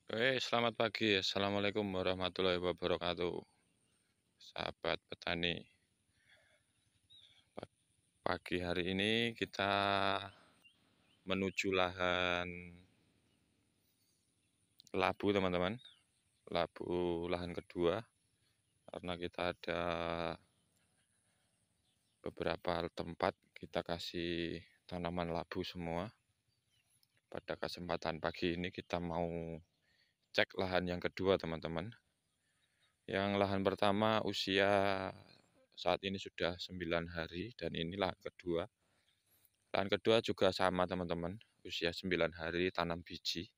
Selamat pagi. Assalamualaikum warahmatullahi wabarakatuh. Sahabat petani, pagi hari ini kita menuju lahan labu, teman-teman. Labu lahan kedua, karena kita ada beberapa tempat kita kasih tanaman labu semua. Pada kesempatan pagi ini kita mau cek lahan yang kedua, teman-teman. Yang lahan pertama usia saat ini sudah 9 hari dan ini lahan kedua. Lahan kedua juga sama, teman-teman, usia 9 hari, tanam biji.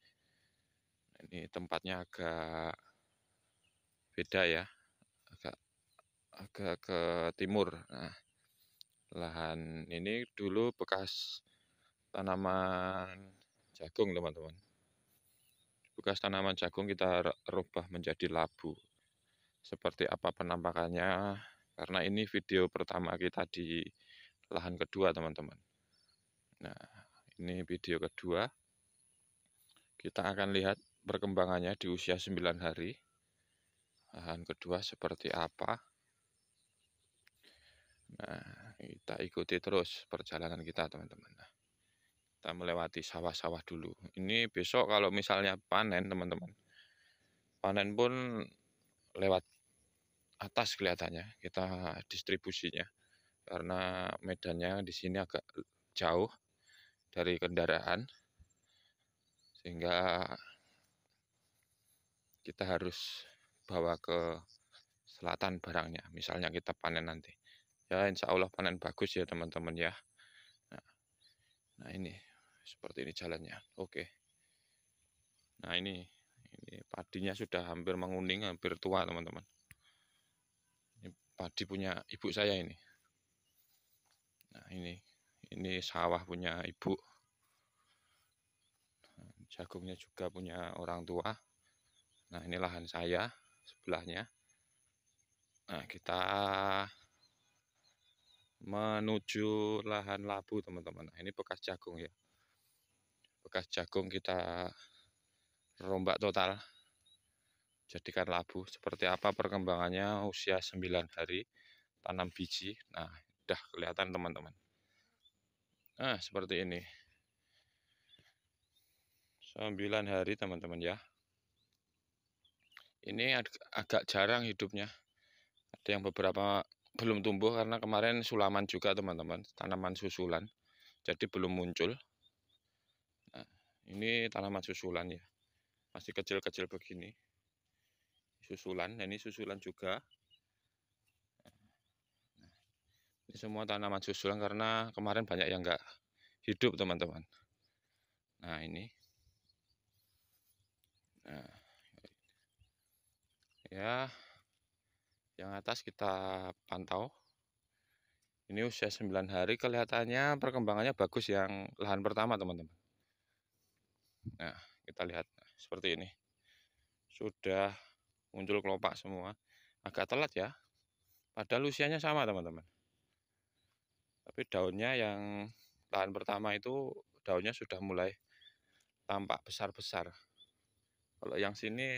Ini tempatnya agak beda ya, agak ke timur. Nah, lahan ini dulu bekas tanaman jagung, teman-teman. Bekas tanaman jagung kita rubah menjadi labu. Seperti apa penampakannya? Karena ini video pertama kita di lahan kedua, teman-teman. Nah, ini video kedua. Kita akan lihat perkembangannya di usia 9 hari. Lahan kedua seperti apa. Nah, kita ikuti terus perjalanan kita, teman-teman. Nah, kita melewati sawah-sawah dulu. Ini besok kalau misalnya panen, teman-teman. Panen pun lewat atas kelihatannya kita distribusinya. Karena medannya di sini agak jauh dari kendaraan. Sehingga kita harus bawa ke selatan barangnya. Misalnya kita panen nanti. Ya, insya Allah panen bagus ya, teman-teman ya. Nah, ini seperti ini jalannya. Oke. Nah, ini padinya sudah hampir menguning, hampir tua, teman-teman. Ini padi punya ibu saya ini. Nah, ini sawah punya ibu. Jagungnya juga punya orang tua. Nah, ini lahan saya sebelahnya. Nah, kita menuju lahan labu, teman-teman. Nah, ini bekas jagung ya. Bekas jagung kita rombak total. Jadikan labu. Seperti apa perkembangannya usia 9 hari. Tanam biji. Nah, udah kelihatan, teman-teman. Nah, seperti ini. 9 hari, teman-teman ya. Ini agak jarang hidupnya. Ada yang beberapa belum tumbuh karena kemarin sulaman juga, teman-teman. Tanaman susulan. Jadi belum muncul. Nah, ini tanaman susulan ya. Masih kecil-kecil begini. Susulan. Nah, ini susulan juga. Ini semua tanaman susulan karena kemarin banyak yang enggak hidup, teman-teman. Nah, ini. Nah, ya, yang atas kita pantau. Ini usia 9 hari, kelihatannya perkembangannya bagus yang lahan pertama, teman-teman. Nah, kita lihat seperti ini. Sudah muncul kelopak semua. Agak telat ya. Padahal usianya sama, teman-teman. Tapi daunnya yang lahan pertama itu daunnya sudah mulai tampak besar-besar. Kalau yang sini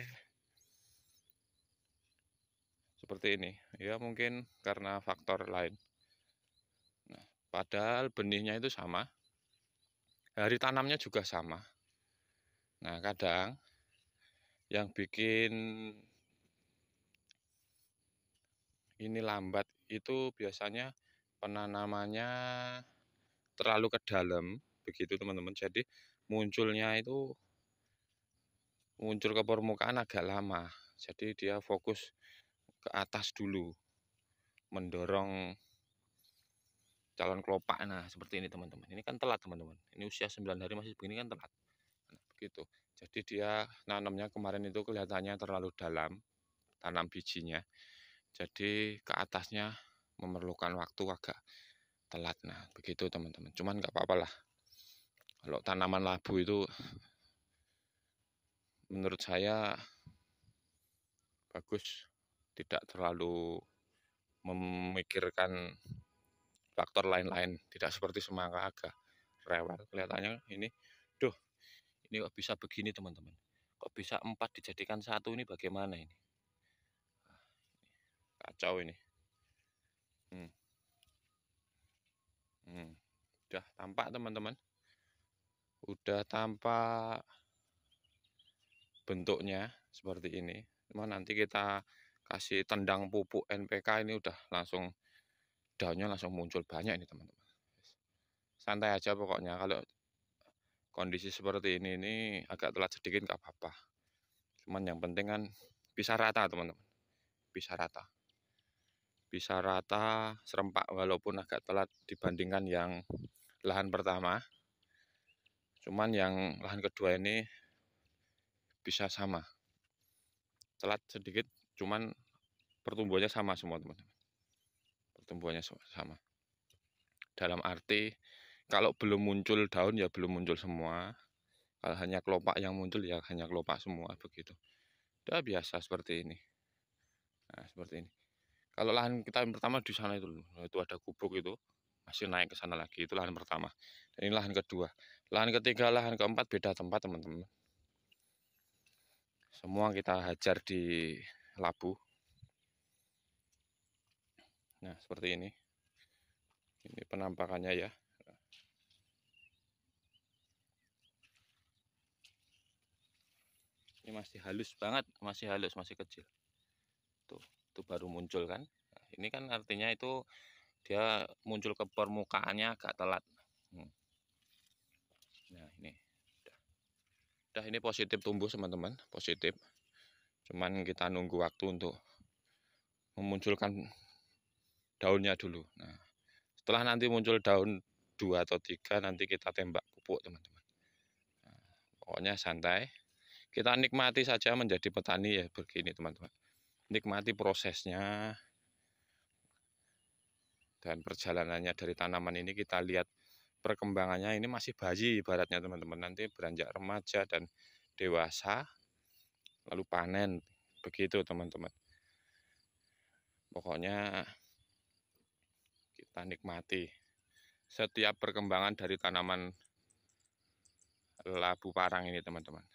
seperti ini. Ya, mungkin karena faktor lain. Nah, padahal benihnya itu sama. Hari tanamnya juga sama. Nah, kadang yang bikin ini lambat itu biasanya penanamannya terlalu ke dalam, begitu, teman-teman. Jadi munculnya itu muncul ke permukaan agak lama. Jadi dia fokus ke atas dulu, mendorong calon kelopak. Nah, seperti ini, teman-teman. Ini kan telat, teman-teman. Ini usia 9 hari masih begini kan telat. Nah, begitu. Jadi dia nanamnya kemarin itu kelihatannya terlalu dalam, tanam bijinya. Jadi ke atasnya memerlukan waktu agak telat. Nah, begitu, teman-teman. Cuman nggak apa-apa lah. Kalau tanaman labu itu menurut saya bagus, tidak terlalu memikirkan faktor lain-lain, tidak seperti semangka agak rewel kelihatannya ini. Duh, ini kok bisa begini, teman-teman. Kok bisa 4 dijadikan 1 ini bagaimana ini? Kacau ini. Hmm. Udah tampak teman-teman. Udah tampak bentuknya seperti ini. Cuma nanti kita kasih tendang pupuk NPK ini udah langsung daunnya langsung muncul banyak ini teman-teman. Santai aja pokoknya, kalau kondisi seperti ini agak telat sedikit nggak apa-apa. Cuman yang penting kan bisa rata teman-teman. Bisa rata. Bisa rata, serempak walaupun agak telat dibandingkan yang lahan pertama. Cuman yang lahan kedua ini bisa sama. Telat sedikit, cuman pertumbuhannya sama semua teman-teman. Pertumbuhannya sama. Dalam arti kalau belum muncul daun ya belum muncul semua. Kalau hanya kelopak yang muncul ya hanya kelopak semua begitu. Udah biasa seperti ini. Nah, seperti ini. Kalau lahan kita yang pertama di sana itu ada gubuk itu masih naik ke sana lagi, itu lahan pertama. Dan ini lahan kedua. Lahan ketiga, lahan keempat beda tempat teman-teman. Semua kita hajar di labu. Nah seperti ini. Ini penampakannya ya. Ini masih halus banget, masih halus, masih kecil. Tuh, itu baru muncul kan. Nah, ini kan artinya itu dia muncul ke permukaannya agak telat. Nah ini udah ini positif tumbuh teman-teman, positif. Cuman kita nunggu waktu untuk memunculkan daunnya dulu. Nah setelah nanti muncul daun 2 atau 3 nanti kita tembak pupuk teman-teman. Nah, pokoknya santai, kita nikmati saja menjadi petani ya begini teman-teman. Nikmati prosesnya dan perjalanannya dari tanaman ini, kita lihat perkembangannya. Ini masih bayi ibaratnya teman-teman, nanti beranjak remaja dan dewasa lalu panen begitu teman-teman. Pokoknya kita nikmati setiap perkembangan dari tanaman labu parang ini teman-teman.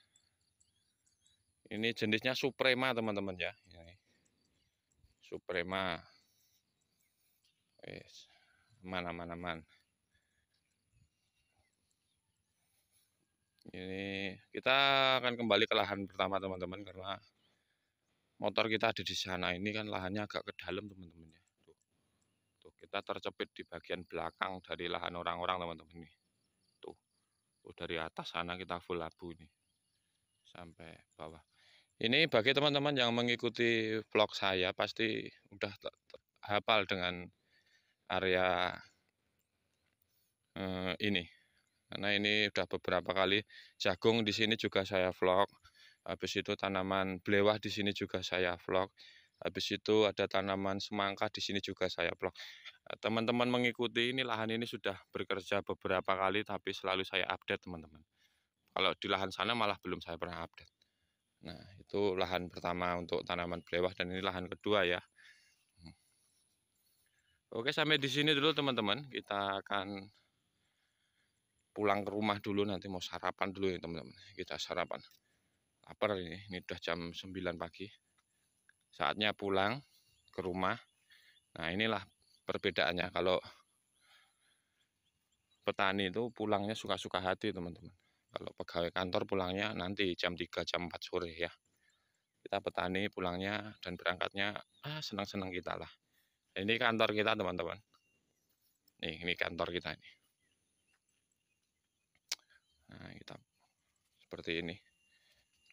Ini jenisnya Suprema teman-teman ya. Ini Suprema. Aman. Ini kita akan kembali ke lahan pertama teman-teman, karena motor kita ada di sana. Ini kan lahannya agak ke dalam teman-teman ya. Tuh, kita tercepit di bagian belakang dari lahan orang-orang teman-teman ini. Tuh, dari atas sana kita full labu ini sampai bawah. Ini bagi teman-teman yang mengikuti vlog saya pasti udah hafal dengan area ini. Karena ini udah beberapa kali jagung di sini juga saya vlog. Habis itu tanaman belewah di sini juga saya vlog. Habis itu ada tanaman semangka di sini juga saya vlog. Teman-teman mengikuti ini, lahan ini sudah bekerja beberapa kali tapi selalu saya update teman-teman. Kalau di lahan sana malah belum saya pernah update. Nah itu lahan pertama untuk tanaman belewah dan ini lahan kedua ya. Oke, sampai di sini dulu teman-teman. Kita akan pulang ke rumah dulu, nanti mau sarapan dulu ya teman-teman. Kita sarapan. Lapar ini udah jam 9 pagi. Saatnya pulang ke rumah. Nah inilah perbedaannya, kalau petani itu pulangnya suka-suka hati teman-teman. Kalau pegawai kantor pulangnya nanti jam 3 jam 4 sore ya. Kita petani pulangnya dan berangkatnya senang-senang kita lah. Ini kantor kita teman-teman. Nih ini kantor kita ini. Nah kita seperti ini.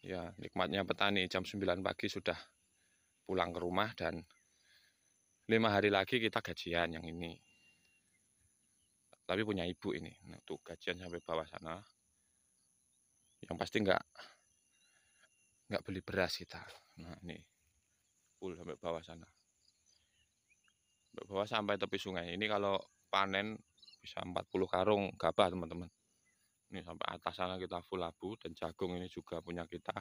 Ya nikmatnya petani, jam 9 pagi sudah pulang ke rumah dan 5 hari lagi kita gajian yang ini. Tapi punya ibu ini. Nah, tuh gajian sampai bawah sana. Yang pasti nggak beli beras kita. Nah ini full sampai bawah sana. Sampai bawah sampai tepi sungai. Ini kalau panen bisa 40 karung gabah teman-teman. Ini sampai atas sana kita full labu, dan jagung ini juga punya kita.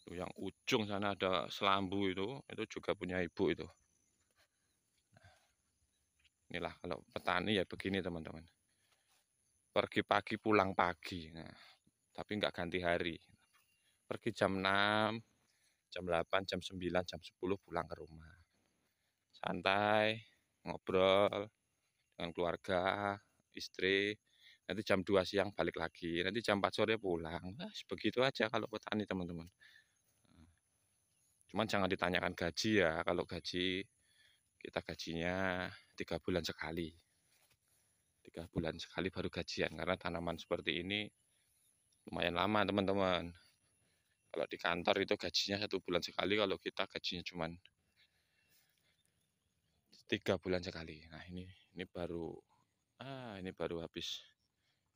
Tuh, yang ujung sana ada selambu itu juga punya ibu itu. Inilah kalau petani ya begini teman-teman. Pergi pagi pulang pagi. Nah, tapi nggak ganti hari. Pergi jam 6, jam 8, jam 9, jam 10 pulang ke rumah. Santai, ngobrol dengan keluarga, istri. Nanti jam 2 siang balik lagi, nanti jam 4 sore pulang. Nah, begitu aja kalau petani teman-teman. Cuman jangan ditanyakan gaji ya, kalau gaji kita gajinya 3 bulan sekali. 3 bulan sekali baru gajian, karena tanaman seperti ini lumayan lama teman-teman. Kalau di kantor itu gajinya 1 bulan sekali, kalau kita gajinya cuma 3 bulan sekali. Nah ini baru habis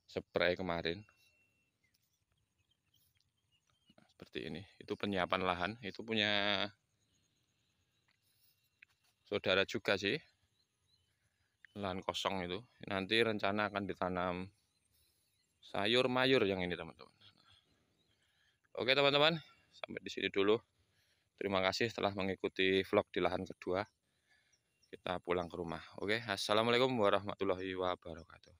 spray kemarin. Nah, seperti ini. Itu penyiapan lahan, itu punya saudara juga sih. Lahan kosong itu. Nanti rencana akan ditanam sayur mayur yang ini teman-teman. Oke teman-teman, sampai di sini dulu. Terima kasih telah mengikuti vlog di lahan kedua. Kita pulang ke rumah. Oke, assalamualaikum warahmatullahi wabarakatuh.